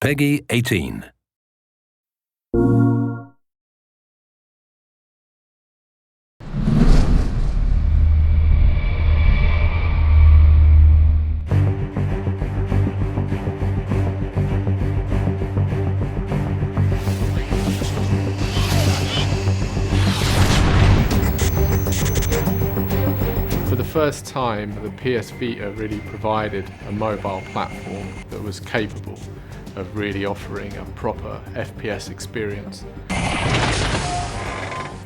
Peggy 18. For the first time, the PS Vita really provided a mobile platform that was capable of really offering a proper FPS experience.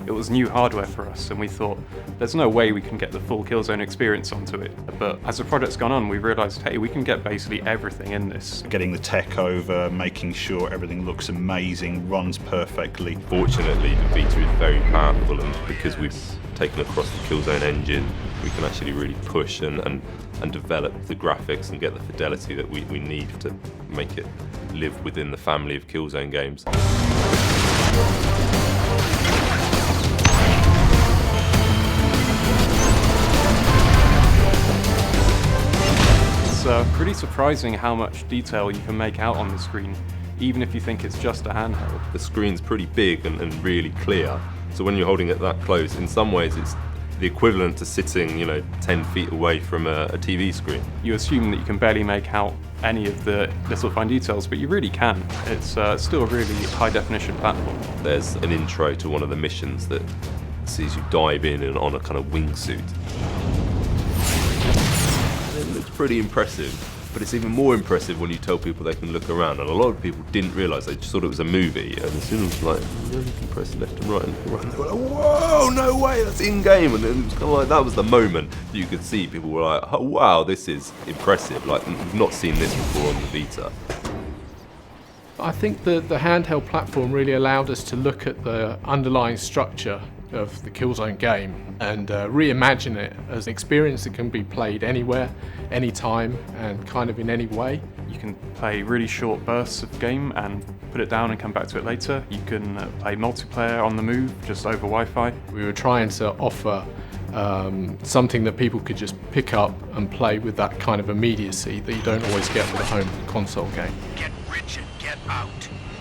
It was new hardware for us, and we thought there's no way we can get the full Killzone experience onto it. But as the project's gone on, we realised, hey, we can get basically everything in this. Getting the tech over, making sure everything looks amazing, runs perfectly. Fortunately, the Vita is very powerful, and because we've taken across the Killzone engine, we can actually really push and develop the graphics and get the fidelity that we need to make it live within the family of Killzone games. It's pretty surprising how much detail you can make out on the screen, even if you think it's just a handheld. The screen's pretty big and really clear, so when you're holding it that close, in some ways it's the equivalent to sitting, 10 feet away from a TV screen. You assume that you can barely make out any of the little fine details, but you really can. It's still a really high-definition platform. There's an intro to one of the missions that sees you dive in and on a kind of wingsuit. It looks pretty impressive, but it's even more impressive when you tell people they can look around, and a lot of people didn't realise, they just thought it was a movie, and as soon as you can press left and right and look around, they were like, whoa, no way, that's in-game, and it was kind of like, that was the moment you could see people were like, oh wow, this is impressive, like we've not seen this before on the Vita. I think the handheld platform really allowed us to look at the underlying structure of the Killzone game and reimagine it as an experience that can be played anywhere, anytime, and kind of in any way. You can play really short bursts of game and put it down and come back to it later. You can play multiplayer on the move, just over Wi-Fi. We were trying to offer something that people could just pick up and play with that kind of immediacy that you don't always get with a home console game. Get rich and get out.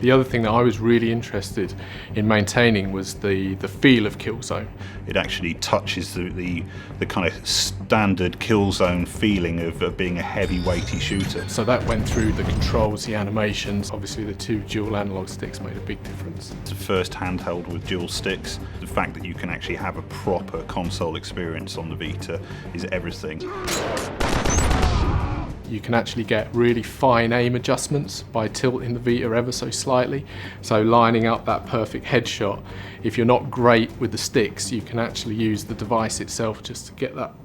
The other thing that I was really interested in maintaining was the feel of Killzone. It actually touches the kind of standard Killzone feeling of being a heavy, weighty shooter. So that went through the controls, the animations. Obviously the two dual analog sticks made a big difference. It's the first handheld with dual sticks. The fact that you can actually have a proper console experience on the Vita is everything. You can actually get really fine aim adjustments by tilting the Vita ever so slightly. So lining up that perfect headshot. If you're not great with the sticks, you can actually use the device itself just to get that.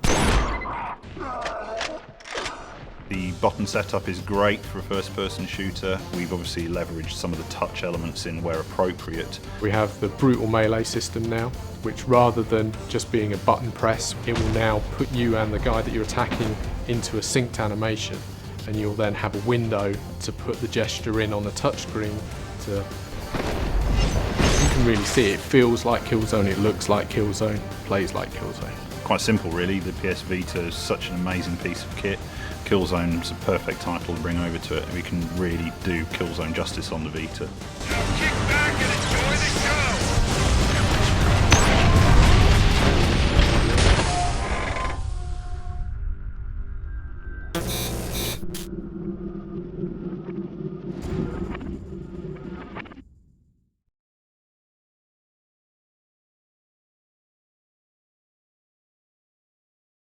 The button setup is great for a first-person shooter. We've obviously leveraged some of the touch elements in where appropriate. We have the brutal melee system now, which rather than just being a button press, it will now put you and the guy that you're attacking into a synced animation, and you'll then have a window to put the gesture in on the touchscreen. You can really see it. It feels like Killzone, it looks like Killzone, plays like Killzone. Quite simple really, the PS Vita is such an amazing piece of kit. Killzone's a perfect title to bring over to it. We can really do Killzone justice on the Vita.